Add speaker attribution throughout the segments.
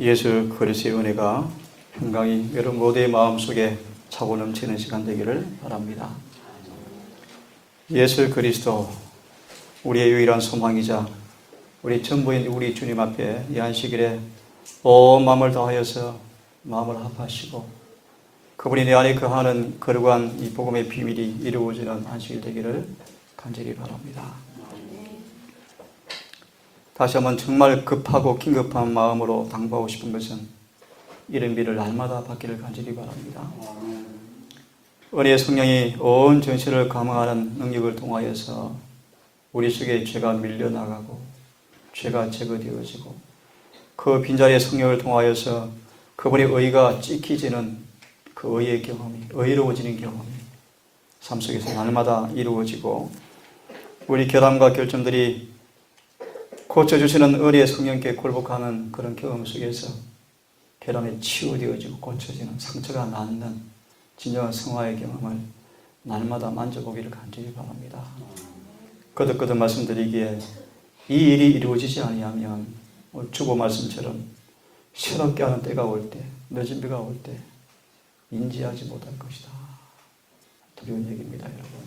Speaker 1: 예수 그리스도의 은혜가 평강이 여러분 모두의 마음속에 차고 넘치는 시간 되기를 바랍니다. 예수 그리스도 우리의 유일한 소망이자 우리 전부인 우리 주님 앞에 이 안식일에 온 마음을 다하여서 마음을 합하시고 그분이 내 안에 거하는 거룩한 이 복음의 비밀이 이루어지는 안식일 되기를 간절히 바랍니다. 다시 한번 정말 급하고 긴급한 마음으로 당부하고 싶은 것은 이런 비를 날마다 받기를 간절히 바랍니다. 은혜의 성령이 온 전체를 감화하는 능력을 통하여서 우리 속에 죄가 밀려나가고 죄가 제거되어지고 그 빈자리의 성령을 통하여서 그분의 의가 찍히지는 그 의의 경험이, 의로워지는 경험이 삶 속에서 날마다 이루어지고 우리 결함과 결점들이 고쳐주시는 은혜의 성령께 굴복하는 그런 경험 속에서 결함이 치유되어지고 고쳐지는 상처가 낫는 진정한 성화의 경험을 날마다 만져보기를 간절히 바랍니다. 거듭거듭 말씀드리기에 이 일이 이루어지지 아니하면 주보 말씀처럼 새롭게 하는 때가 올 때, 늦은 비가 올 때 인지하지 못할 것이다. 두려운 얘기입니다, 여러분.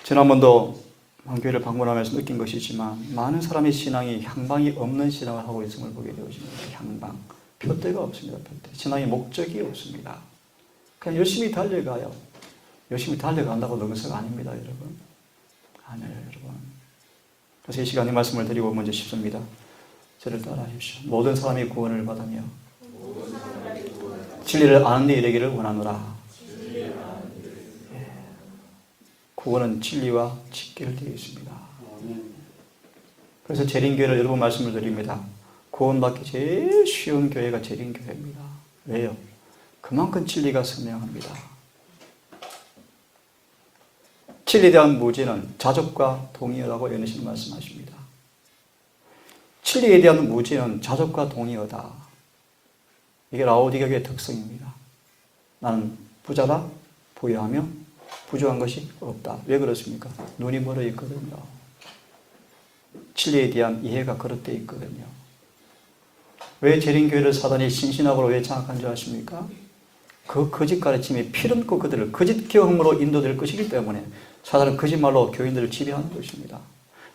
Speaker 1: 지난번도 한 교회를 방문하면서 느낀 것이지만 많은 사람의 신앙이 향방이 없는 신앙을 하고 있음을 보게 되어집니다. 향방. 표대가 없습니다. 표대. 신앙의 목적이 없습니다. 그냥 열심히 달려가요. 열심히 달려간다고 능사가 아닙니다, 여러분. 아니에요, 여러분. 그래서 이 시간에 말씀을 드리고 먼저 싶습니다. 저를 따라하십시오. 모든 사람이 구원을 받으며 진리를 아는 데 이르기를 원하노라. 구원은 진리와 직결되어 있습니다. 그래서 재림교회를 여러 번 말씀을 드립니다. 구원받기 제일 쉬운 교회가 재림교회입니다. 왜요? 그만큼 진리가 선명합니다. 진리에 대한 무지는 자족과 동의어라고 연희신 말씀하십니다. 진리에 대한 무지는 자족과 동의어다. 이게 라오디게아 교회의 특성입니다. 나는 부자라 부유하며 부족한 것이 없다. 왜 그렇습니까? 눈이 멀어 있거든요. 진리에 대한 이해가 그릇되어 있거든요. 왜 재림교회를 사단이 신신학으로 왜 장악한 줄 아십니까? 그 거짓 가르침이 피름고 그들을 거짓 경험으로 인도될 것이기 때문에 사단은 거짓말로 교인들을 지배하는 것입니다.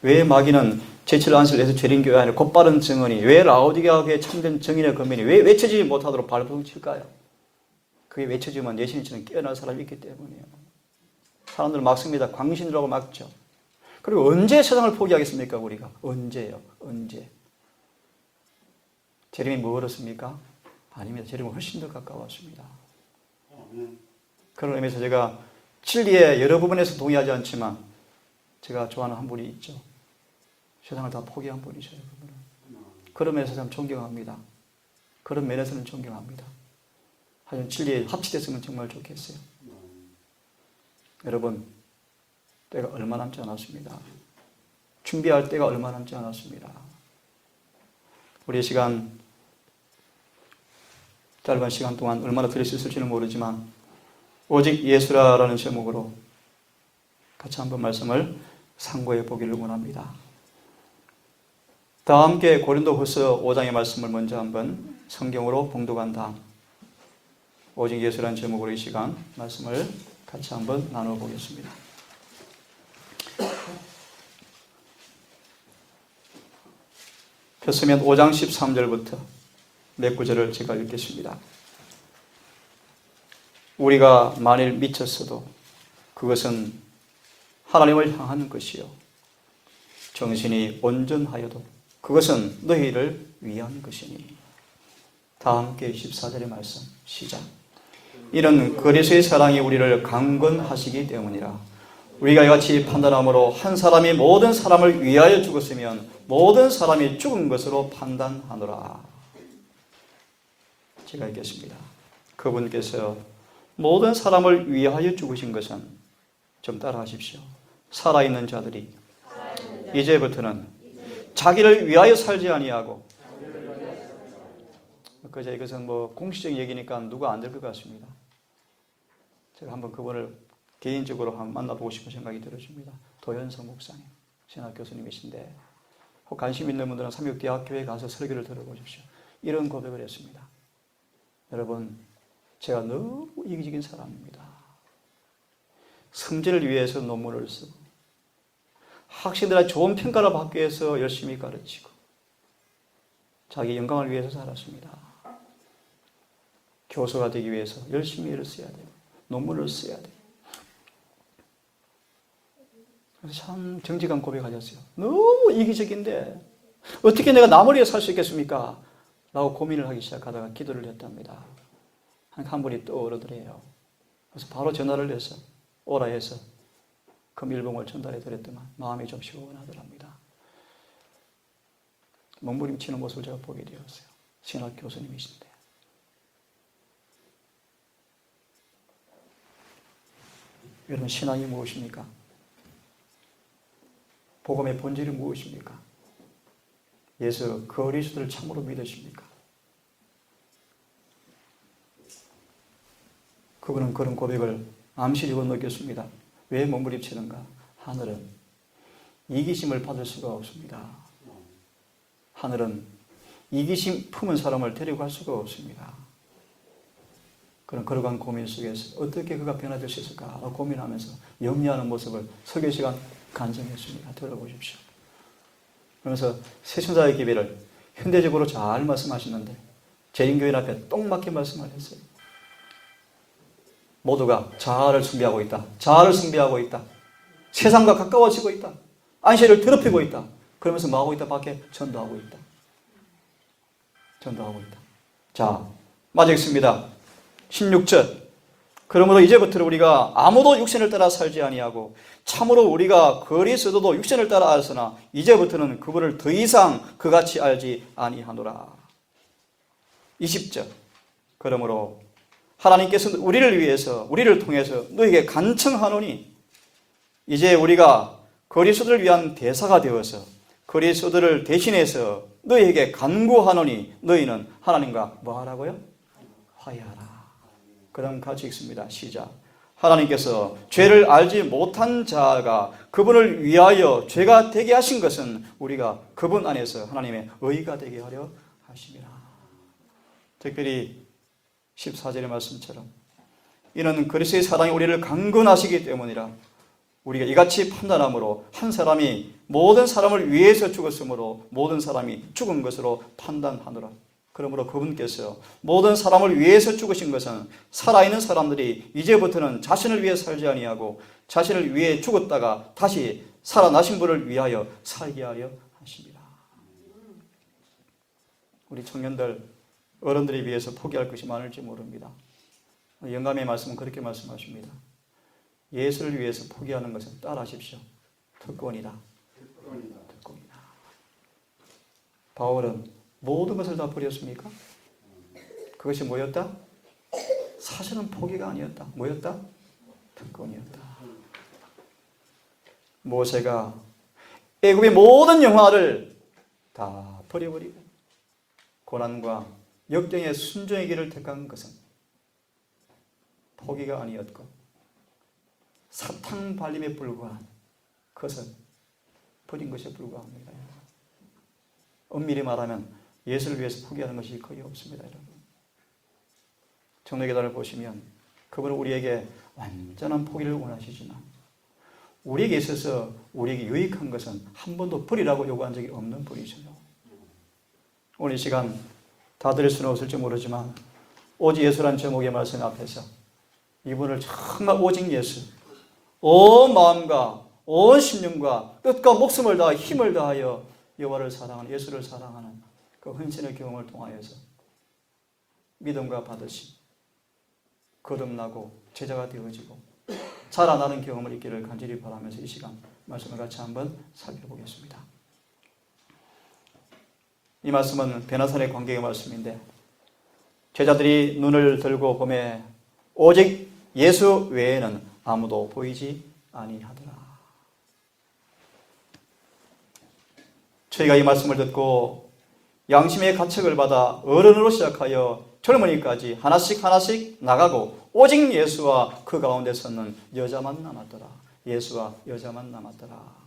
Speaker 1: 왜 마귀는 제칠 안수를 해서 재림교회 안에 곧바른 증언이 왜 라오디게아 교회 참된 증인의 권면이 왜 외쳐지지 못하도록 발버둥 칠까요? 그게 외쳐지면 예수님처럼 깨어날 사람이 있기 때문이에요. 사람들 막습니다. 광신이라고 막죠. 그리고 언제 세상을 포기하겠습니까, 우리가? 언제요? 언제? 재림이 멀었습니까? 아닙니다. 재림은 훨씬 더 가까웠습니다. 그런 의미에서 제가 진리의 여러 부분에서 동의하지 않지만 제가 좋아하는 한 분이 있죠. 세상을 다 포기한 분이셔요. 그분은. 그런 면에서 참 존경합니다. 그런 면에서는 존경합니다. 하여튼 진리에 합치됐으면 정말 좋겠어요. 여러분, 때가 얼마 남지 않았습니다. 준비할 때가 얼마 남지 않았습니다. 우리 시간, 짧은 시간 동안 얼마나 들을 수 있을지는 모르지만 오직 예수라라는 제목으로 같이 한번 말씀을 상고해 보기를 원합니다. 다 함께 고린도후서 5장의 말씀을 먼저 한번 성경으로 봉독한 다음 오직 예수라는 제목으로 이 시간 말씀을 같이 한번 나눠보겠습니다. 폈으면 5장 13절부터 몇 구절을 제가 읽겠습니다. 우리가 만일 미쳤어도 그것은 하나님을 향하는 것이요 정신이 온전하여도 그것은 너희를 위한 것이니. 다 함께 14절의 말씀 시작. 이는 그리스도의 사랑이 우리를 강건하시기 때문이라. 우리가 이같이 판단함으로 한 사람이 모든 사람을 위하여 죽었으면 모든 사람이 죽은 것으로 판단하노라. 제가 읽겠습니다. 그분께서 모든 사람을 위하여 죽으신 것은 좀 따라하십시오. 살아있는 자들이 이제부터는 자기를 위하여 살지 아니하고 그저 이것은 공식적인 얘기니까 누가 안 될 것 같습니다. 제가 한번 그분을 개인적으로 한번 만나보고 싶은 생각이 들어집니다. 도현성 목사님, 신학 교수님이신데 혹 관심 있는 분들은 삼육대학교에 가서 설교를 들어보십시오. 이런 고백을 했습니다. 여러분, 제가 너무 이기적인 사람입니다. 성질을 위해서 논문을 쓰고 학생들한테 좋은 평가를 받기 위해서 열심히 가르치고 자기 영광을 위해서 살았습니다. 교수가 되기 위해서 열심히 일을 써야 돼요. 논문을 써야 돼요. 그래서 참 정직한 고백하셨어요. 너무 이기적인데 어떻게 내가 남을 위해 살 수 있겠습니까? 라고 고민을 하기 시작하다가 기도를 했답니다. 한 분이 떠오르더래요. 그래서 바로 전화를 해서 오라 해서 금일봉을 전달해 드렸더만 마음이 좀 시원하더랍니다. 몸부림치는 모습을 제가 보게 되었어요. 신학 교수님이신데. 여러분, 신앙이 무엇입니까? 복음의 본질이 무엇입니까? 예수 그리스도를 참으로 믿으십니까? 그분은 그런 고백을 암시적으로 느꼈습니다. 왜 몸부림치는가? 하늘은 이기심을 받을 수가 없습니다. 하늘은 이기심 품은 사람을 데리고 갈 수가 없습니다. 그런 걸어간 고민 속에서 어떻게 그가 변화될 수 있을까 고민하면서 염려하는 모습을 설교 시간 간증했습니다. 들어보십시오. 그러면서 새천사의 기별을 현대적으로 잘 말씀하시는데 재림교인 앞에 똥 맞게 말씀을 했어요. 모두가 자아를 숭배하고 있다. 자아를 숭배하고 있다. 세상과 가까워지고 있다. 안식을 더럽히고 있다. 그러면서 뭐 하고 있다? 밖에 전도하고 있다. 전도하고 있다. 자, 맞겠습니다. 16절. 그러므로 이제부터 우리가 아무도 육신을 따라 살지 아니하고 참으로 우리가 그리스도도 육신을 따라 알았으나 이제부터는 그분을 더 이상 그같이 알지 아니하노라. 20절. 그러므로 하나님께서 우리를 위해서 우리를 통해서 너에게 간청하노니 이제 우리가 그리스도를 위한 대사가 되어서 그리스도를 대신해서 너희에게 간구하노니 너희는 하나님과 뭐 하라고요? 화해하라. 그 다음 같이 읽습니다. 시작. 하나님께서 죄를 알지 못한 자가 그분을 위하여 죄가 되게 하신 것은 우리가 그분 안에서 하나님의 의가 되게 하려 하심이라. 특별히 14절의 말씀처럼 이는 그리스도의 사랑이 우리를 강건하시기 때문이라. 우리가 이같이 판단함으로 한 사람이 모든 사람을 위해서 죽었으므로 모든 사람이 죽은 것으로 판단하노라. 그러므로 그분께서 모든 사람을 위해서 죽으신 것은 살아있는 사람들이 이제부터는 자신을 위해 살지 아니하고 자신을 위해 죽었다가 다시 살아나신 분을 위하여 살게 하려 하십니다. 우리 청년들, 어른들에 비해서 포기할 것이 많을지 모릅니다. 영감의 말씀은 그렇게 말씀하십니다. 예수를 위해서 포기하는 것은 따라하십시오. 특권이다. 특권이다. 바울은 모든 것을 다 버렸습니까? 그것이 뭐였다? 사실은 포기가 아니었다. 뭐였다? 특권이었다. 모세가 애굽의 모든 영화를 다 버려버리고 고난과 역경의 순종의 길을 택한 것은 포기가 아니었고 사탕 발림에 불과한 그것은 버린 것에 불과합니다. 엄밀히 말하면 예수를 위해서 포기하는 것이 거의 없습니다. 여러분. 청래계단을 보시면 그분은 우리에게 완전한 포기를 원하시지만 우리에게 있어서 우리에게 유익한 것은 한 번도 버리라고 요구한 적이 없는 분이시죠. 오늘 이 시간 다 드릴 수는 없을지 모르지만 오직 예수란 제목의 말씀 앞에서 이분을 정말 오직 예수, 온 마음과 온 심령과 뜻과 목숨을 다하여 힘을 다하여 여호와를 사랑하는 예수를 사랑하는 그 헌신의 경험을 통하여서 믿음과 받으심, 거듭나고 제자가 되어지고 자라나는 경험을 있기를 간절히 바라면서 이 시간 말씀을 같이 한번 살펴보겠습니다. 이 말씀은 베나사렛 관계의 말씀인데 제자들이 눈을 들고 보매 오직 예수 외에는 아무도 보이지 아니하더라. 저희가 이 말씀을 듣고 양심의 가책을 받아 어른으로 시작하여 젊은이까지 하나씩 나가고 오직 예수와 그 가운데 서는 여자만 남았더라. 예수와 여자만 남았더라.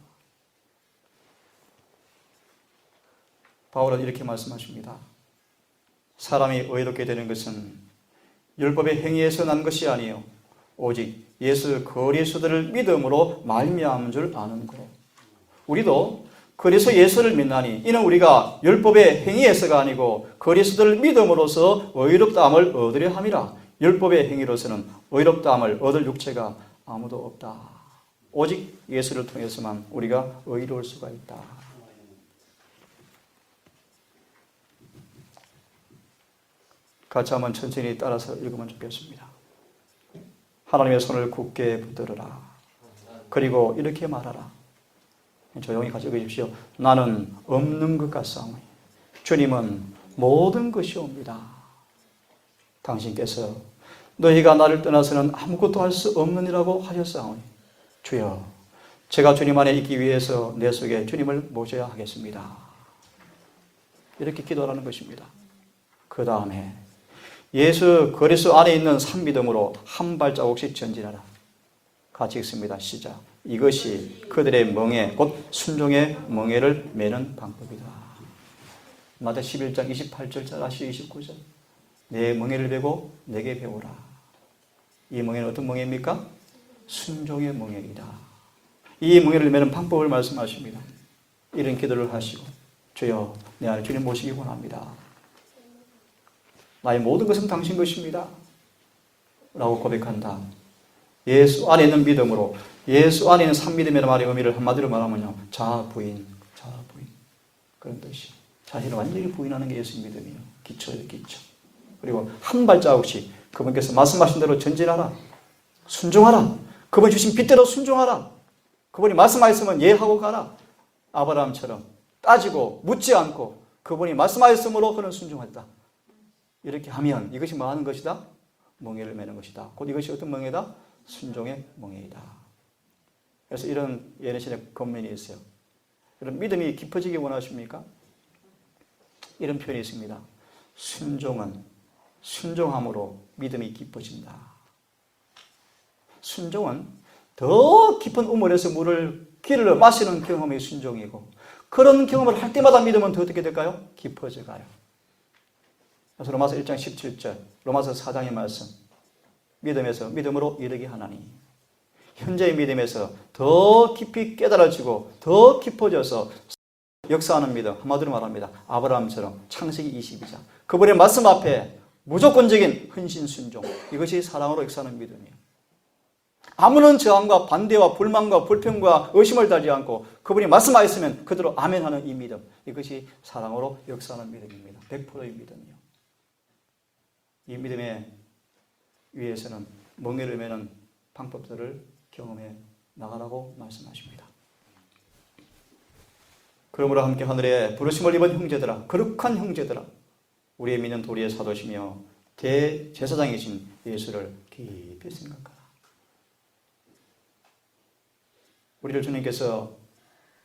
Speaker 1: 바울은 이렇게 말씀하십니다. 사람이 의롭게 되는 것은 율법의 행위에서 난 것이 아니요 오직 예수 그리스도를 믿음으로 말미암은 줄 아는 거로. 우리도 그리스도 예수를 믿나니 이는 우리가 율법의 행위에서가 아니고 그리스도를 믿음으로써 의롭다함을 얻으려 함이라. 율법의 행위로서는 의롭다함을 얻을 육체가 아무도 없다. 오직 예수를 통해서만 우리가 의로울 수가 있다. 같이 한번 천천히 따라서 읽으면 좋겠습니다. 하나님의 손을 굳게 붙들어라. 그리고 이렇게 말하라. 조용히 같이 읽으십시오. 나는 없는 것 같사오니 주님은 모든 것이 옵니다. 당신께서 너희가 나를 떠나서는 아무것도 할 수 없느니라고 하셨사오니 주여 제가 주님 안에 있기 위해서 내 속에 주님을 모셔야 하겠습니다. 이렇게 기도하라는 것입니다. 그 다음에 예수 그리스도 안에 있는 산믿음으로 한 발자국씩 전진하라. 같이 읽습니다. 시작. 이것이 그들의 멍에 곧 순종의 멍에를 매는 방법이다. 마태 11장 28절 잘 아시죠? 29절. 내 멍에를 베고 내게 배우라. 이 멍에는 어떤 멍에입니까? 순종의 멍에이다. 이 멍에를 매는 방법을 말씀하십니다. 이런 기도를 하시고 주여 내 안에 주님 모시기 원합니다. 나의 모든 것은 당신 것입니다. 라고 고백한다. 예수 안에 있는 믿음으로 예수 안에 있는 산믿음이라는 말의 의미를 한마디로 말하면요. 자부인 그런 뜻이. 자신을 완전히 부인하는 게 예수 믿음이에요. 기초예요. 기초. 그리고 한 발자국씩 그분께서 말씀하신 대로 전진하라. 순종하라. 그분이 주신 빛대로 순종하라. 그분이 말씀하셨으면 예하고 가라. 아브라함처럼 따지고 묻지 않고 그분이 말씀하셨으므로 그는 순종했다. 이렇게 하면 이것이 뭐 하는 것이다? 멍에를 매는 것이다. 곧 이것이 어떤 멍에다? 순종의 멍에이다. 그래서 이런 예내신의 권면이 있어요. 이런 믿음이 깊어지기 원하십니까? 이런 표현이 있습니다. 순종함으로 믿음이 깊어진다. 순종은 더 깊은 우물에서 길을 마시는 경험이 순종이고 그런 경험을 할 때마다 믿음은 더 어떻게 될까요? 깊어져 가요. 그래서 로마서 1장 17절, 로마서 4장의 말씀. 믿음으로 이르게 하나니. 현재의 믿음에서 더 깊이 깨달아지고 더 깊어져서 역사하는 믿음. 한마디로 말합니다. 아브라함처럼 창세기 22장. 그분의 말씀 앞에 무조건적인 헌신 순종. 이것이 사랑으로 역사하는 믿음이에요. 아무런 저항과 반대와 불만과 불평과 의심을 달지 않고 그분이 말씀하셨으면 그대로 아멘하는 이 믿음. 이것이 사랑으로 역사하는 믿음입니다. 100%의 믿음이요. 이 믿음의 위에서는 멍에를 매는 방법들을 경험해 나가라고 말씀하십니다. 그러므로 함께 하늘에 부르심을 입은 형제들아, 거룩한 형제들아, 우리의 믿는 도리의 사도시며 대제사장이신 예수를 깊이 생각하라. 우리를 주님께서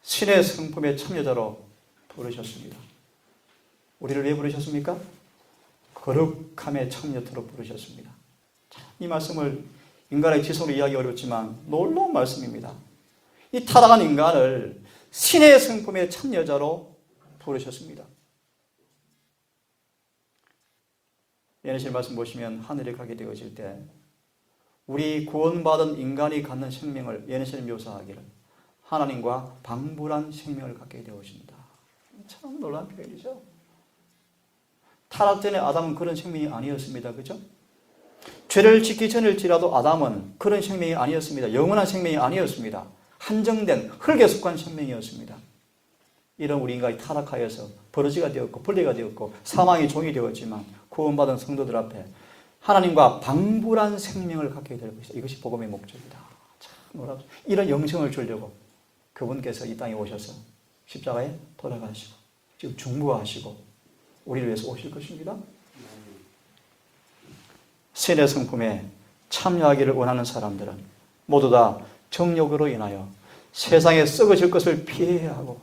Speaker 1: 신의 성품의 참여자로 부르셨습니다. 우리를 왜 부르셨습니까? 거룩함의 참여토록 부르셨습니다. 이 말씀을 인간의 지성으로 이해하기 어렵지만 놀라운 말씀입니다. 이 타락한 인간을 신의 성품의 참여자로 부르셨습니다. 예내실 말씀 보시면 하늘에 가게 되어질 때 우리 구원받은 인간이 갖는 생명을 예내실은 묘사하기를 하나님과 방불한 생명을 갖게 되어진다. 참 놀라운 표현이죠. 타락 전에 아담은 그런 생명이 아니었습니다. 그죠? 죄를 짓기 전일지라도 아담은 그런 생명이 아니었습니다. 영원한 생명이 아니었습니다. 한정된 흙에 속한 생명이었습니다. 이런 우리 인간이 타락하여서 버러지가 되었고 벌레가 되었고 사망의 종이 되었지만 구원받은 성도들 앞에 하나님과 방불한 생명을 갖게 될 것이다. 이것이 복음의 목적이다. 참 놀랍죠. 이런 영생을 주려고 그분께서 이 땅에 오셔서 십자가에 돌아가시고 지금 중보하시고 우리를 위해서 오실 것입니다. 신의 성품에 참여하기를 원하는 사람들은 모두 다 정욕으로 인하여 세상에 썩어질 것을 피해야 하고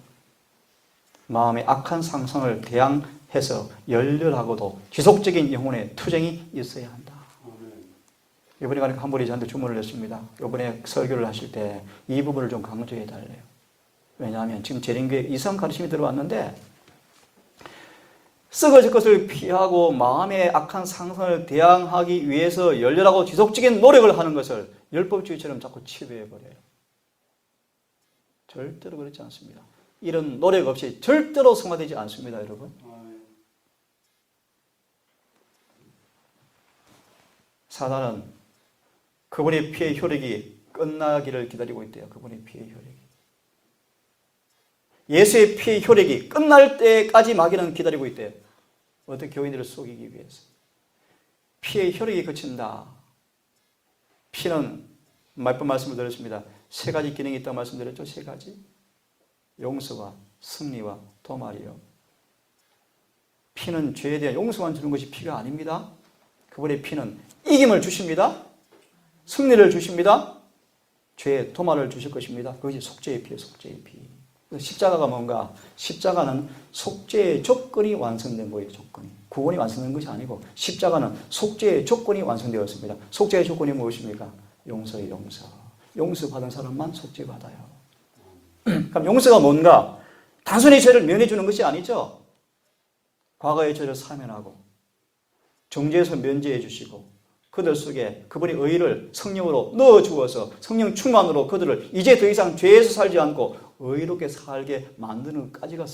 Speaker 1: 마음의 악한 상상을 대항해서 열렬하고도 지속적인 영혼의 투쟁이 있어야 한다. 이번에 가니까 한 분이 저한테 주문을 했습니다. 이번에 설교를 하실 때 이 부분을 좀 강조해 달래요. 왜냐하면 지금 재림교회 이상 가르침이 들어왔는데 썩어질 것을 피하고 마음의 악한 상상을 대항하기 위해서 열렬하고 지속적인 노력을 하는 것을 율법주의처럼 자꾸 치부해버려요. 절대로 그렇지 않습니다. 이런 노력 없이 절대로 성화되지 않습니다, 여러분. 사단은 그분의 피의 효력이 끝나기를 기다리고 있대요. 그분의 피의 효력이. 예수의 피의 효력이 끝날 때까지 마귀는 기다리고 있대요. 어떤 교인들을 속이기 위해서. 피의 효력이 그친다. 피는 몇 번 말씀을 드렸습니다. 세 가지 기능이 있다고 말씀드렸죠. 세 가지. 용서와 승리와 도말이요. 피는 죄에 대한 용서만 주는 것이 피가 아닙니다. 그분의 피는 이김을 주십니다. 승리를 주십니다. 죄의 도말을 주실 것입니다. 그것이 속죄의 피예요. 속죄의 피. 십자가가 뭔가? 십자가는 속죄의 조건이 완성된 거예요. 조건이. 구원이 완성된 것이 아니고 십자가는 속죄의 조건이 완성되었습니다. 속죄의 조건이 무엇입니까? 용서의 용서. 용서받은 사람만 속죄받아요. 그럼 용서가 뭔가? 단순히 죄를 면해주는 것이 아니죠. 과거의 죄를 사면하고 정죄에서 면제해 주시고 그들 속에 그분의 의를 성령으로 넣어주어서 성령 충만으로 그들을 이제 더 이상 죄에서 살지 않고 의롭게 살게 만드는 것까지가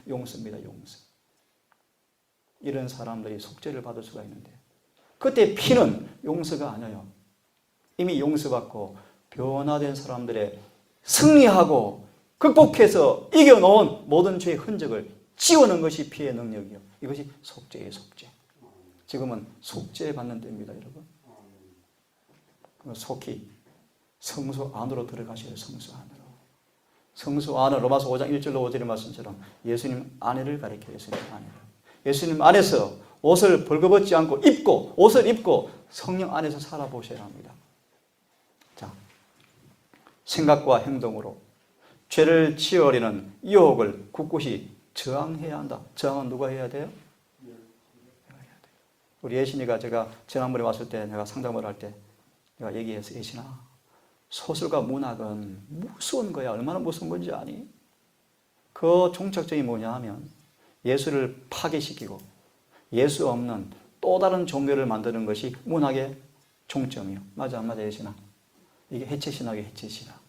Speaker 1: 용서입니다. 용서. 이런 사람들이 속죄를 받을 수가 있는데 그때 피는 용서가 아니에요. 이미 용서받고 변화된 사람들의 승리하고 극복해서 이겨놓은 모든 죄의 흔적을 지우는 것이 피의 능력이요. 이것이 속죄예요. 속죄. 지금은 속죄받는 때입니다. 여러분. 속히 성소 안으로 들어가셔야 성소 안으로. 성소 안은 로마서 5장 1절로 5절의 말씀처럼 예수님 안에를 가리켜요. 예수님 안에를. 예수님 안에서 옷을 벌거벗지 않고 입고 옷을 입고 성령 안에서 살아보셔야 합니다. 자, 생각과 행동으로 죄를 치어리는 유혹을 굳굳이 저항해야 한다. 저항은 누가 해야 돼요? 우리 예신이가 제가 지난번에 왔을 때 내가 상담을 할 때 내가 얘기해서 예신아 소설과 문학은 무서운 거야. 얼마나 무서운 건지 아니? 그 종착점이 뭐냐 하면 예수를 파괴시키고 예수 없는 또 다른 종교를 만드는 것이 문학의 종점이요. 맞아 안 맞아 예신아? 이게 해체신학이에요. 해체신학.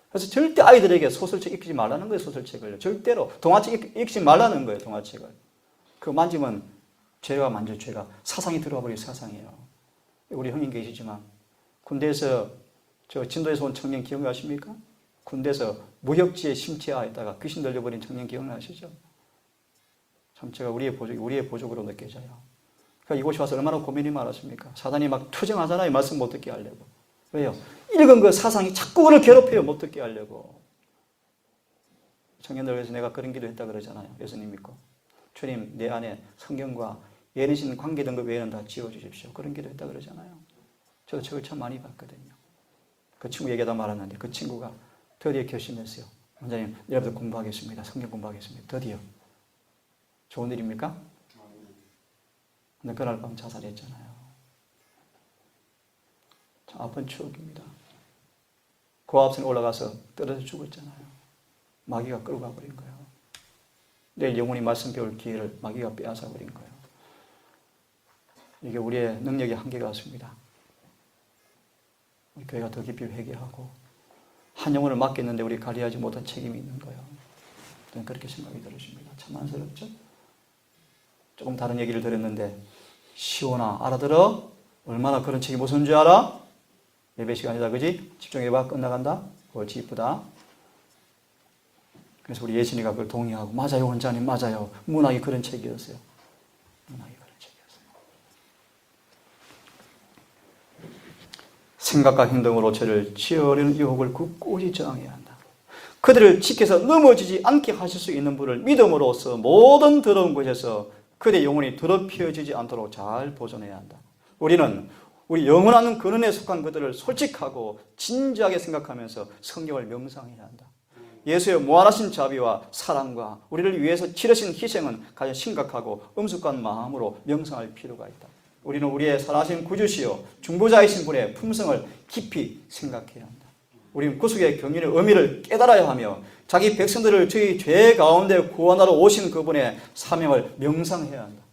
Speaker 1: 그래서 절대 아이들에게 소설책 읽지 말라는 거예요. 소설책을. 절대로. 동화책 읽지 말라는 거예요. 동화책을. 그거 만지면 죄가 만질 죄가 사상이 들어와 버린 사상이에요. 우리 형님 계시지만 군대에서 저 진도에서 온 청년 기억나십니까? 군대에서 무협지에 심취하였다가 귀신 들려버린 청년 기억나시죠? 참 제가 우리의 보족으로 느껴져요. 그러니까 이곳에 와서 얼마나 고민이 많았습니까? 사단이 막 투정하잖아요. 말씀 못 듣게 하려고. 왜요? 읽은 그 사상이 자꾸 그를 괴롭혀요. 못 듣게 하려고. 청년들 위해서 내가 그런 기도했다 그러잖아요. 예수님 믿고. 주님 내 안에 성경과 예리신 관계 된 것 외에는 다 지워주십시오. 그런 기도했다 그러잖아요. 저도 책을 참 많이 봤거든요. 그 친구 얘기하다 말았는데 그 친구가 드디어 결심했어요. 원장님 내일부터 공부하겠습니다. 성경 공부하겠습니다. 드디어. 좋은 일입니까? 근데 그날 밤 자살했잖아요. 참 아픈 추억입니다. 고압선에 올라가서 떨어져 죽었잖아요. 마귀가 끌고 가버린 거예요. 내일 영원히 말씀 배울 기회를 마귀가 빼앗아 버린 거예요. 이게 우리의 능력의 한계가 있습니다. 우리 교회가 더 깊이 회개하고 한 영혼을 맡겼는데 우리 관리하지 못한 책임이 있는 거예요. 저는 그렇게 생각이 들으십니다. 참 안쓰럽죠? 조금 다른 얘기를 드렸는데 시온아 알아들어? 얼마나 그런 책이 무슨 줄 알아? 예배 시간이다 그지? 집중해봐 끝나간다? 옳지 이쁘다. 그래서 우리 예진이가 그걸 동의하고 맞아요 원장님 맞아요. 문학이 그런 책이었어요. 문학이 그런 책이었어요. 생각과 행동으로 죄를 치어리는 유혹을 굳굳이 저항해야 한다. 그들을 지켜서 넘어지지 않게 하실 수 있는 분을 믿음으로써 모든 더러운 곳에서 그들의 영혼이 더럽혀지지 않도록 잘 보존해야 한다. 우리는 우리 영원한 근원에 속한 그들을 솔직하고 진지하게 생각하면서 성경을 명상해야 한다. 예수의 무한하신 자비와 사랑과 우리를 위해서 치르신 희생은 가장 심각하고 엄숙한 마음으로 명상할 필요가 있다. 우리는 우리의 살아신 구주시요 중보자이신 분의 품성을 깊이 생각해야 한다. 우리는 구속의 경륜의 의미를 깨달아야 하며 자기 백성들을 저희 죄 가운데 구원하러 오신 그분의 사명을 명상해야 한다.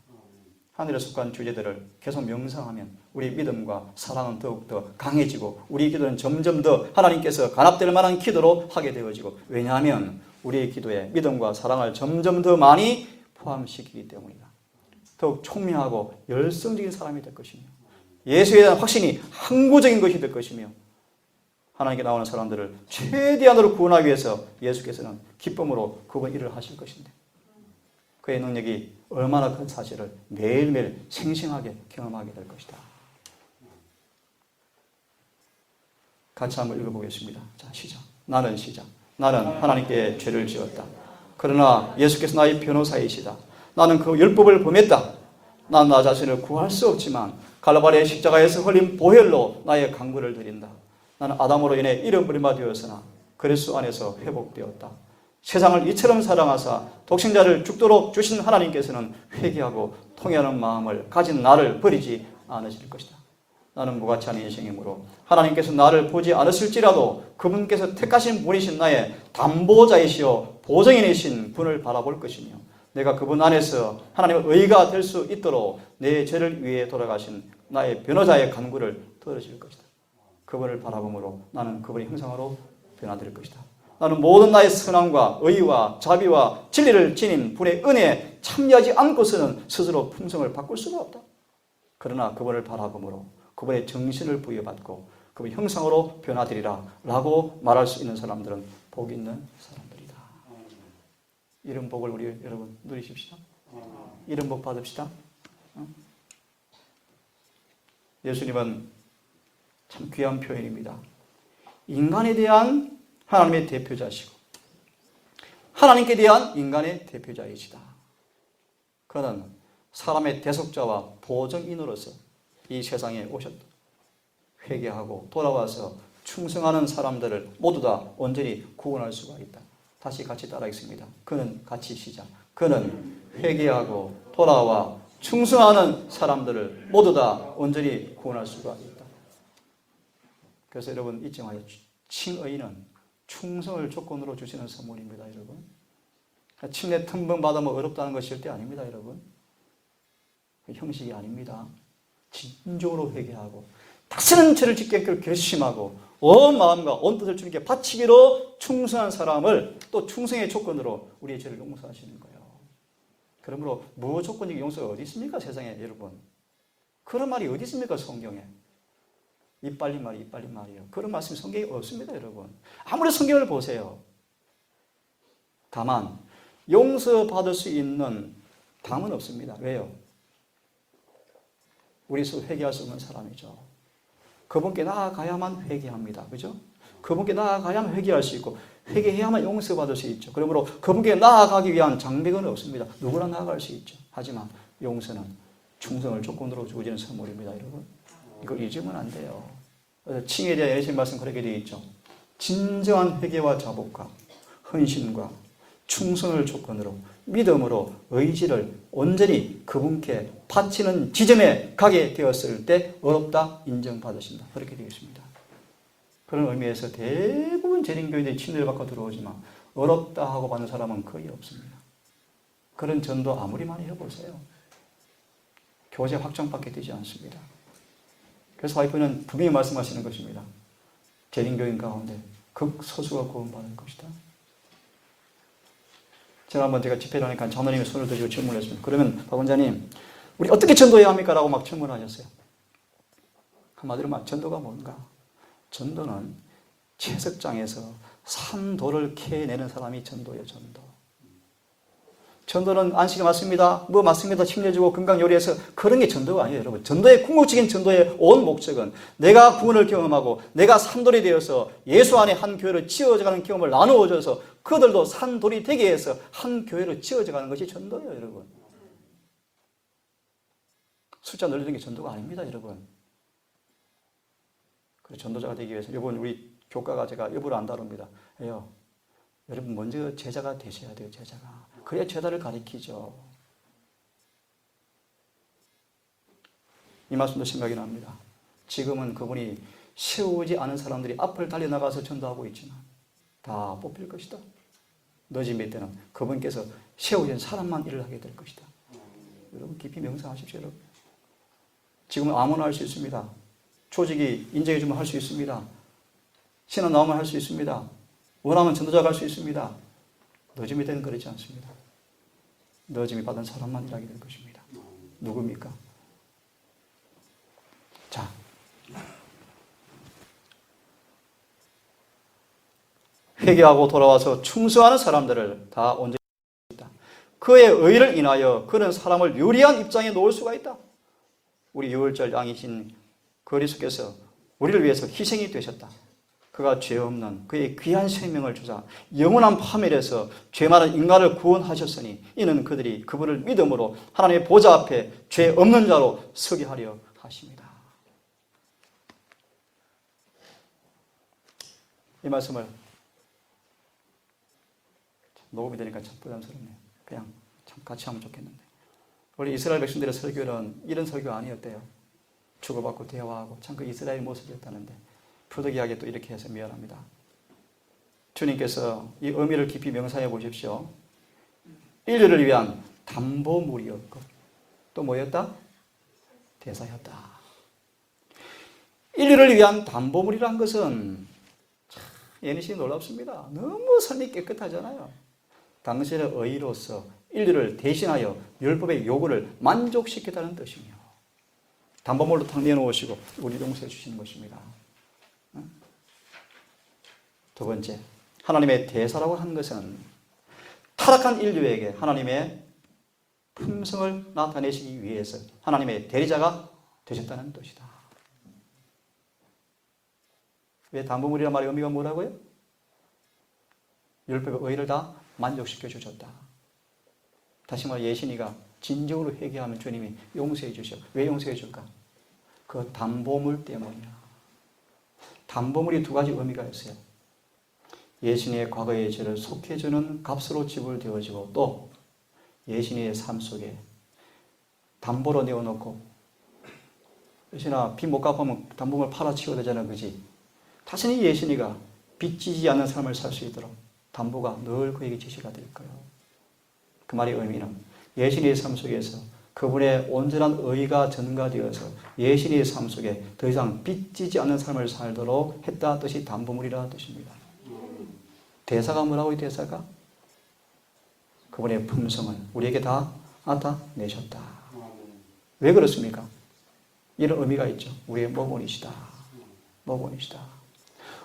Speaker 1: 하늘에 속한 주제들을 계속 명상하면 우리 믿음과 사랑은 더욱더 강해지고 우리 기도는 점점 더 하나님께서 간합될 만한 기도로 하게 되어지고, 왜냐하면 우리의 기도에 믿음과 사랑을 점점 더 많이 포함시키기 때문이다. 더욱 총명하고 열성적인 사람이 될 것이며 예수에 대한 확신이 항구적인 것이 될 것이며 하나님께 나오는 사람들을 최대한으로 구원하기 위해서 예수께서는 기쁨으로 그분 일을 하실 것인데 그의 능력이 얼마나 큰 사실을 매일매일 생생하게 경험하게 될 것이다. 같이 한번 읽어보겠습니다. 자, 시작. 나는 하나님께 죄를 지었다. 그러나 예수께서 나의 변호사이시다. 나는 그 율법을 범했다. 난 나 자신을 구할 수 없지만 갈바리의 십자가에서 흘린 보혈로 나의 강구를 드린다. 나는 아담으로 인해 잃어버림바 되었으나 그리스도 안에서 회복되었다. 세상을 이처럼 사랑하사 독생자를 죽도록 주신 하나님께서는 회개하고 통회하는 마음을 가진 나를 버리지 않으실 것이다. 나는 무가치 않은 인생이므로 하나님께서 나를 보지 않으실지라도 그분께서 택하신 분이신 나의 담보자이시오 보증인이신 분을 바라볼 것이며 내가 그분 안에서 하나님의 의가 될 수 있도록 내 죄를 위해 돌아가신 나의 변호자의 간구를 들으실 것이다. 그분을 바라봄으로 나는 그분의 형상으로 변화될 것이다. 나는 모든 나의 선함과 의와 자비와 진리를 지닌 분의 은혜에 참여하지 않고서는 스스로 풍성을 바꿀 수가 없다. 그러나 그분을 바라봄으로 그분의 정신을 부여받고 그분 형상으로 변화되리라 라고 말할 수 있는 사람들은 복 있는 사람들이다. 이런 복을 우리 여러분 누리십시다. 이런 복 받읍시다. 예수님은 참 귀한 표현입니다. 인간에 대한 하나님의 대표자시고 하나님께 대한 인간의 대표자이시다. 그는 사람의 대속자와 보증인으로서 이 세상에 오셨다. 회개하고 돌아와서 충성하는 사람들을 모두 다 온전히 구원할 수가 있다. 다시 같이 따라하겠습니다. 그는 같이 시작. 그는 회개하고 돌아와 충성하는 사람들을 모두 다 온전히 구원할 수가 있다. 그래서 여러분 잊지 마세요. 칭의는 충성을 조건으로 주시는 선물입니다. 여러분. 침례 틈번 받으면 어렵다는 것이 절대 아닙니다. 여러분. 형식이 아닙니다. 진정으로 회개하고 다시는 죄를 짓겠기를 결심하고 온 마음과 온 뜻을 주님께 바치기로 충성한 사람을 또 충성의 조건으로 우리의 죄를 용서하시는 거예요. 그러므로 무조건적 용서가 어디 있습니까? 세상에 여러분. 그런 말이 어디 있습니까? 성경에. 이빨린 말이에요. 그런 말씀이 성경에 없습니다. 여러분. 아무리 성경을 보세요. 다만 용서받을 수 있는 담은 없습니다. 왜요? 우리 스스로 회개할 수 없는 사람이죠. 그분께 나아가야만 회개합니다. 그죠? 그분께 나아가야만 회개할 수 있고 회개해야만 용서받을 수 있죠. 그러므로 그분께 나아가기 위한 장벽은 없습니다. 누구나 나아갈 수 있죠. 하지만 용서는 충성을 조건으로 주어지는 선물입니다. 여러분. 이걸 잊으면 안 돼요. 칭에 대한 예수님 말씀 그렇게 되어 있죠. 진정한 회개와 자복과 헌신과 충성을 조건으로 믿음으로 의지를 온전히 그분께 바치는 지점에 가게 되었을 때 어렵다 인정받으신다. 그렇게 되어 있습니다. 그런 의미에서 대부분 재림교인들이 침례를 받고 들어오지만 어렵다 하고 받는 사람은 거의 없습니다. 그런 전도 아무리 많이 해보세요. 교제 확정받게 되지 않습니다. 그래서 와이프는 분명히 말씀하시는 것입니다. 재림교인 가운데 극소수가 구원받을 것이다. 지난번 제가 집회를 하니까 장로님이 손을 들고 질문을 했습니다. 그러면 박 원장님, 우리 어떻게 전도해야 합니까? 라고 막 질문하셨어요. 한마디로 말, 전도가 뭔가? 전도는 채석장에서 산도를 캐내는 사람이 전도예요. 전도. 전도는 안식이 맞습니다. 뭐 맞습니다. 침례주고 건강 요리해서 그런 게 전도가 아니에요. 여러분. 전도의 궁극적인 전도의 온 목적은 내가 구원을 경험하고 내가 산돌이 되어서 예수 안에 한 교회로 지어져가는 경험을 나누어줘서 그들도 산돌이 되게 해서 한 교회로 지어져가는 것이 전도예요. 여러분. 숫자 늘리는 게 전도가 아닙니다. 여러분. 그래서 전도자가 되기 위해서 이번 우리 교과가 제가 일부러 안 다룹니다. 왜요? 여러분 먼저 제자가 되셔야 돼요. 제자가. 그래야 제자를 가리키죠. 이 말씀도 생각이 납니다. 지금은 그분이 세우지 않은 사람들이 앞을 달려나가서 전도하고 있지만 다 뽑힐 것이다. 늦은 몇 때는 그분께서 세우신 사람만 일을 하게 될 것이다. 여러분 깊이 명상하십시오. 여러분. 지금은 아무나 할 수 있습니다. 조직이 인정해 주면 할 수 있습니다. 신앙 나오면 할 수 있습니다. 원하면 전도자 갈 수 있습니다. 늦음이 되는 그렇지 않습니다. 늦음이 받은 사람만 일하게 될 것입니다. 누굽니까? 자, 회개하고 돌아와서 충성하는 사람들을 다 온전히 있다. 그의 의를 인하여 그런 사람을 유리한 입장에 놓을 수가 있다. 우리 유월절 양이신 그리스도께서 우리를 위해서 희생이 되셨다. 그가 죄 없는 그의 귀한 생명을 주사 영원한 파멸에서 죄 많은 인간을 구원하셨으니 이는 그들이 그분을 믿음으로 하나님의 보좌 앞에 죄 없는 자로 서게 하려 하십니다. 이 말씀을 녹음이 되니까 참 부담스럽네요. 그냥 참 같이 하면 좋겠는데. 원래 이스라엘 백성들의 설교는 이런 설교가 아니었대요. 주고받고 대화하고 참 그 이스라엘 모습이었다는데 표덕이하게 또 이렇게 해서 미안합니다. 주님께서 이 의미를 깊이 명상해 보십시오. 인류를 위한 담보물이었고 또 뭐였다? 대사였다. 인류를 위한 담보물이란 것은 참 예니시 놀랍습니다. 너무 선이 깨끗하잖아요. 당신의 의로서 인류를 대신하여 율법의 요구를 만족시켰다는 뜻이며 담보물로 탁 내놓으시고 우리 용서해 주시는 것입니다. 두 번째, 하나님의 대사라고 하는 것은 타락한 인류에게 하나님의 품성을 나타내시기 위해서 하나님의 대리자가 되셨다는 뜻이다. 왜 담보물이란 말의 의미가 뭐라고요? 율법의 의를 다 만족시켜 주셨다. 다시 말해 예신이가 진정으로 회개하면 주님이 용서해 주셔. 왜 용서해 줄까? 그 담보물 때문이야. 담보물이 두 가지 의미가 있어요. 예신이의 과거의 죄를 속해주는 값으로 지불되어지고 또 예신이의 삶 속에 담보로 내어놓고 예신아 빚 못 갚으면 담보물 팔아치워야 되잖아. 그지? 다시는 예신이가 빚지지 않는 삶을 살 수 있도록 담보가 늘 그에게 제시가 될 거예요. 그 말의 의미는 예신이의 삶 속에서 그분의 온전한 의가 전가되어서 예신이의 삶 속에 더 이상 빚지지 않는 삶을 살도록 했다 뜻이 담보물이라는 뜻입니다. 대사가 뭐라고요? 대사가? 그분의 품성을 우리에게 다 나타내셨다. 왜 그렇습니까? 이런 의미가 있죠. 우리의 모본이시다. 모본이시다.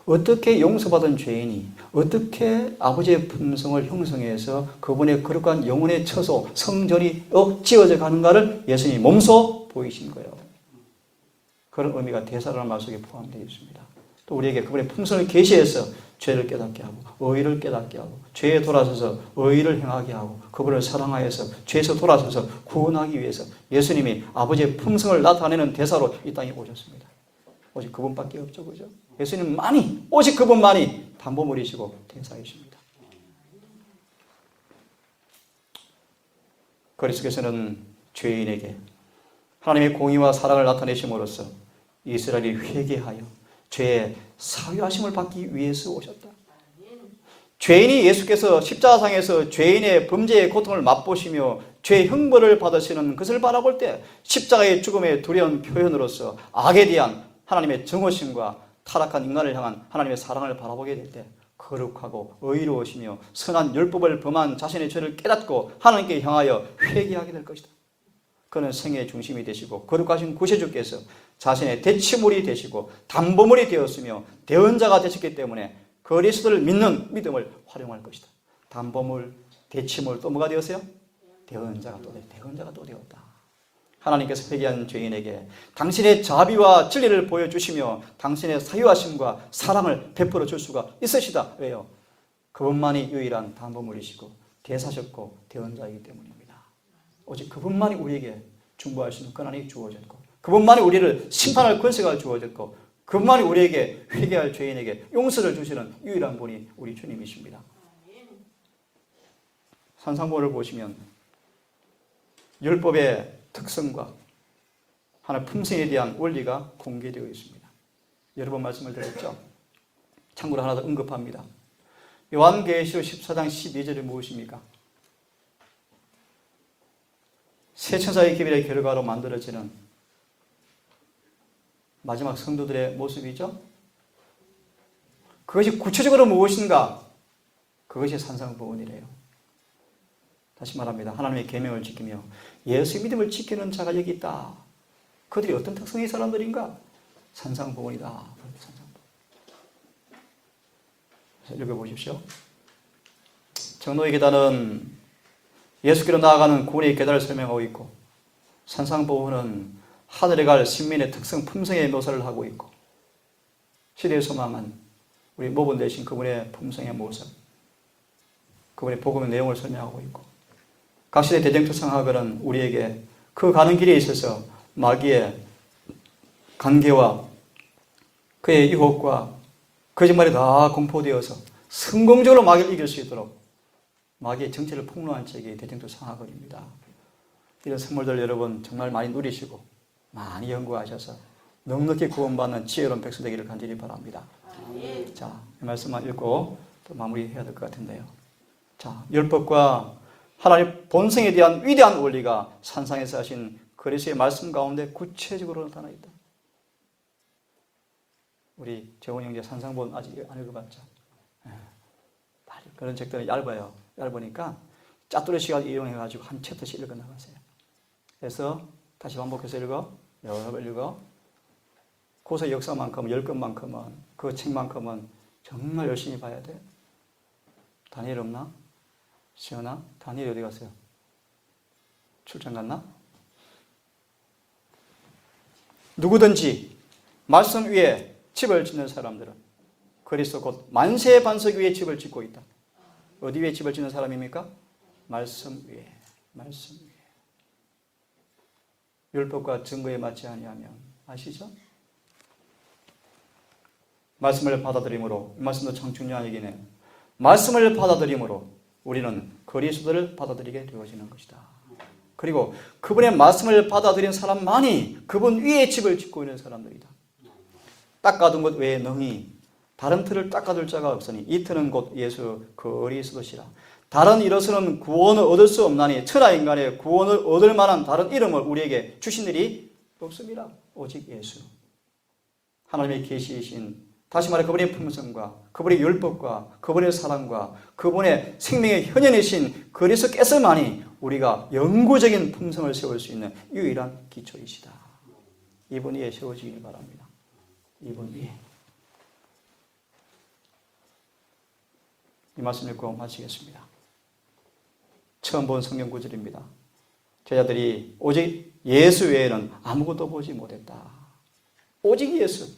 Speaker 1: 어떻게 용서받은 죄인이 어떻게 아버지의 품성을 형성해서 그분의 거룩한 영혼의 처소, 성전이 지어져 가는가를 예수님이 몸소 보이신 거예요. 그런 의미가 대사라는 말 속에 포함되어 있습니다. 또 우리에게 그분의 품성을 계시해서 죄를 깨닫게 하고 의를 깨닫게 하고 죄에 돌아서서 의를 행하게 하고 그분을 사랑하여서 죄에서 돌아서서 구원하기 위해서 예수님이 아버지의 품성을 나타내는 대사로 이 땅에 오셨습니다. 오직 그분밖에 없죠. 그죠? 예수님만이 오직 그분만이 담보물이시고 대사이십니다. 그리스도께서는 죄인에게 하나님의 공의와 사랑을 나타내심으로써 이스라엘이 회개하여 죄의 사유하심을 받기 위해서 오셨다. 죄인이 예수께서 십자가상에서 죄인의 범죄의 고통을 맛보시며 죄의 형벌을 받으시는 것을 바라볼 때 십자가의 죽음의 두려운 표현으로서 악에 대한 하나님의 정오심과 타락한 인간을 향한 하나님의 사랑을 바라보게 될 때 거룩하고 의로우시며 선한 율법을 범한 자신의 죄를 깨닫고 하나님께 향하여 회개하게 될 것이다. 그는 생애의 중심이 되시고 거룩하신 구세주께서 자신의 대치물이 되시고 담보물이 되었으며 대언자가 되셨기 때문에 그리스도를 믿는 믿음을 활용할 것이다. 담보물, 대치물 또 뭐가 되었어요? 대언자가 또 되었다. 하나님께서 회개한 죄인에게 당신의 자비와 진리를 보여주시며 당신의 사유하심과 사랑을 베풀어 줄 수가 있으시다. 왜요? 그분만이 유일한 담보물이시고 대사셨고 대언자이기 때문입니다. 오직 그분만이 우리에게 중보할 수 있는 권한이 주어졌고 그분만이 우리를 심판할 권세가 주어졌고 그분만이 우리에게 회개할 죄인에게 용서를 주시는 유일한 분이 우리 주님이십니다. 산상보를 보시면 율법의 특성과 하나의 품성에 대한 원리가 공개되어 있습니다. 여러 번 말씀을 드렸죠. 참고로 하나 더 언급합니다. 요한계시록 14장 12절이 무엇입니까? 세 천사의 기별의 결과로 만들어지는 마지막 성도들의 모습이죠. 그것이 구체적으로 무엇인가? 그것이 산상보훈이래요. 다시 말합니다. 하나님의 계명을 지키며 예수 믿음을 지키는 자가 여기 있다. 그들이 어떤 특성의 사람들인가? 산상보훈이다. 산상보훈. 읽어보십시오. 정노의 계단은 예수께로 나아가는 구원의 계단을 설명하고 있고, 산상보훈은 하늘에 갈 신민의 특성, 품성의 묘사를 하고 있고, 시대의 소망은 우리 모본 되신 그분의 품성의 모습, 그분의 복음의 내용을 설명하고 있고, 각 시대 대쟁투성학은 우리에게 그 가는 길에 있어서 마귀의 관계와 그의 유혹과 거짓말이 다 공포되어서 성공적으로 마귀를 이길 수 있도록 마귀의 정체를 폭로한 책이 대쟁투성학입니다. 이런 선물들 여러분 정말 많이 누리시고 많이 연구하셔서 넉넉히 구원받는 지혜로운 백성 되기를 간절히 바랍니다. 자, 이 말씀만 읽고 또 마무리해야 될 것 같은데요. 자, 율법과 하나님 본성에 대한 위대한 원리가 산상에서 하신 그리스도의 말씀 가운데 구체적으로 나타나 있다. 우리 재원 형제 산상본 아직 안 읽어봤죠? 그런 책들은 얇아요. 얇으니까 짜투리 시간 이용해가지고 한 챕터씩 읽어나가세요. 그래서 다시 반복해서 읽어, 여러 번 읽어. 고서 역사만큼은, 10권만큼은, 그 책만큼은 정말 열심히 봐야 돼. 다니엘 없나? 시연아? 다니엘 어디 갔어요? 출장 갔나? 누구든지 말씀 위에 집을 짓는 사람들은 그리스도 곧 만세의 반석 위에 집을 짓고 있다. 어디 위에 집을 짓는 사람입니까? 말씀 위에. 말씀 위에. 율법과 증거에 맞지 아니하면 아시죠? 말씀을 받아들임으로, 이 말씀도 참 중요한 얘기네요. 말씀을 받아들임으로 우리는 그리스도를 받아들이게 되어지는 것이다. 그리고 그분의 말씀을 받아들인 사람만이 그분 위에 집을 짓고 있는 사람들이다. 닦아둔 것 외에 능히 다른 틀을 닦아둘 자가 없으니 이 틀은 곧 예수 그리스도시라. 다른 이로서는 구원을 얻을 수 없나니 천하 인간의 구원을 얻을 만한 다른 이름을 우리에게 주신 일이 없습니다. 오직 예수. 하나님의 계시이신, 다시 말해 그분의 품성과 그분의 율법과 그분의 사랑과 그분의 생명의 현현이신 그리스도께서만이 우리가 영구적인 품성을 세울 수 있는 유일한 기초이시다. 이분 위에 세워지길 바랍니다. 이분 위에. 이 말씀 읽고 마치겠습니다. 처음 본 성경 구절입니다. 제자들이 오직 예수 외에는 아무것도 보지 못했다. 오직 예수.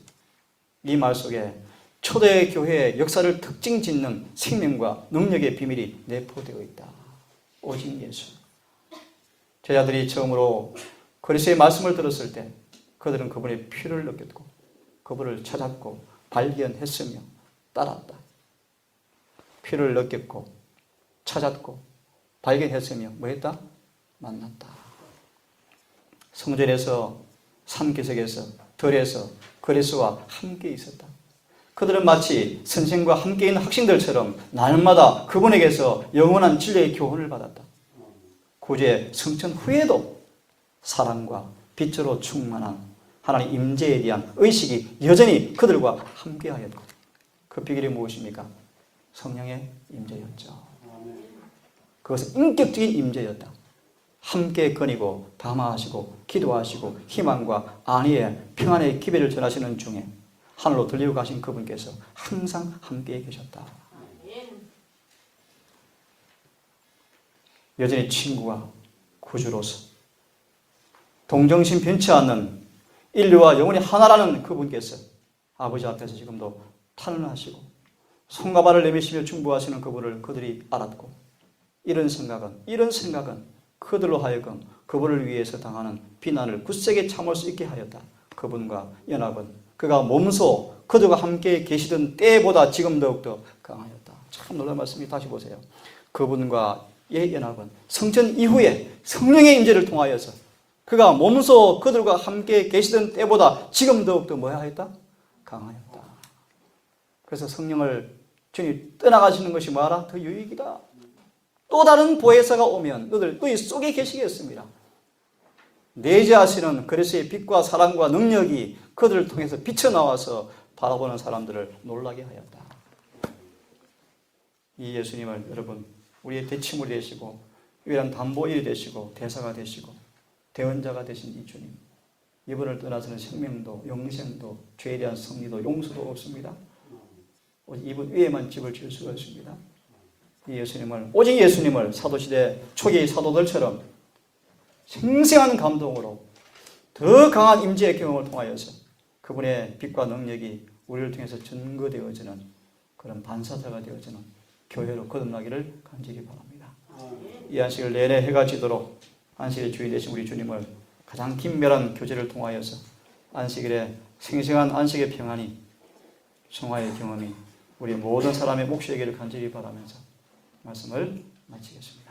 Speaker 1: 이 말 속에 초대 교회의 역사를 특징 짓는 생명과 능력의 비밀이 내포되어 있다. 오직 예수. 제자들이 처음으로 그리스도의 말씀을 들었을 때 그들은 그분의 피를 느꼈고 그분을 찾았고 발견했으며 따랐다. 피를 느꼈고 찾았고 발견했으며 뭐했다? 만났다. 성전에서 산기슭에서 들에서 그리스도와 함께 있었다. 그들은 마치 선생과 함께 있는 학생들처럼 날마다 그분에게서 영원한 진리의 교훈을 받았다. 구제 성천 후에도 사랑과 빛으로 충만한 하나님 임재에 대한 의식이 여전히 그들과 함께하였고, 그 비결이 무엇입니까? 성령의 임재였죠. 그것은 인격적인 임재였다. 함께 거니고 담화하시고 기도하시고 희망과 안위의 평안의 기별을 전하시는 중에 하늘로 들리고 가신 그분께서 항상 함께 계셨다. 여전히 친구와 구주로서 동정심 변치 않는 인류와 영원히 하나라는 그분께서 아버지 앞에서 지금도 탄원하시고 손과 발을 내미시며 중보하시는 그분을 그들이 알았고, 이런 생각은 그들로 하여금 그분을 위해서 당하는 비난을 굳세게 참을 수 있게 하였다. 그분과 연합은 그가 몸소 그들과 함께 계시던 때보다 지금 더욱더 강하였다. 참 놀라운 말씀이. 다시 보세요. 그분과의 연합은 성전 이후에 성령의 임재를 통하여서 그가 몸소 그들과 함께 계시던 때보다 지금 더욱더 뭐야 하였다? 강하였다. 그래서 성령을 주님 떠나가시는 것이 뭐하라? 더 유익이다. 또 다른 보혜사가 오면 너희 속에 계시겠습니다. 내재하시는 그리스도의 빛과 사랑과 능력이 그들을 통해서 비쳐나와서 바라보는 사람들을 놀라게 하였다. 이 예수님을 여러분 우리의 대치물이 되시고 유일한 담보일이 되시고 대사가 되시고 대언자가 되신 이 주님, 이분을 떠나서는 생명도 영생도 죄에 대한 승리도 용서도 없습니다. 오직 이분 위에만 집을 지을 수가 있습니다. 이 예수님을, 오직 예수님을 사도시대 초기 사도들처럼 생생한 감동으로 더 강한 임재의 경험을 통하여서 그분의 빛과 능력이 우리를 통해서 증거되어지는 그런 반사자가 되어지는 교회로 거듭나기를 간절히 바랍니다. 이 안식을 내내 해가 지도록 안식일의 주인 되신 우리 주님을 가장 긴밀한 교제를 통하여서 안식일에 생생한 안식의 평안이 성화의 경험이 우리 모든 사람의 몫이 되기를 간절히 바라면서 말씀을 마치겠습니다.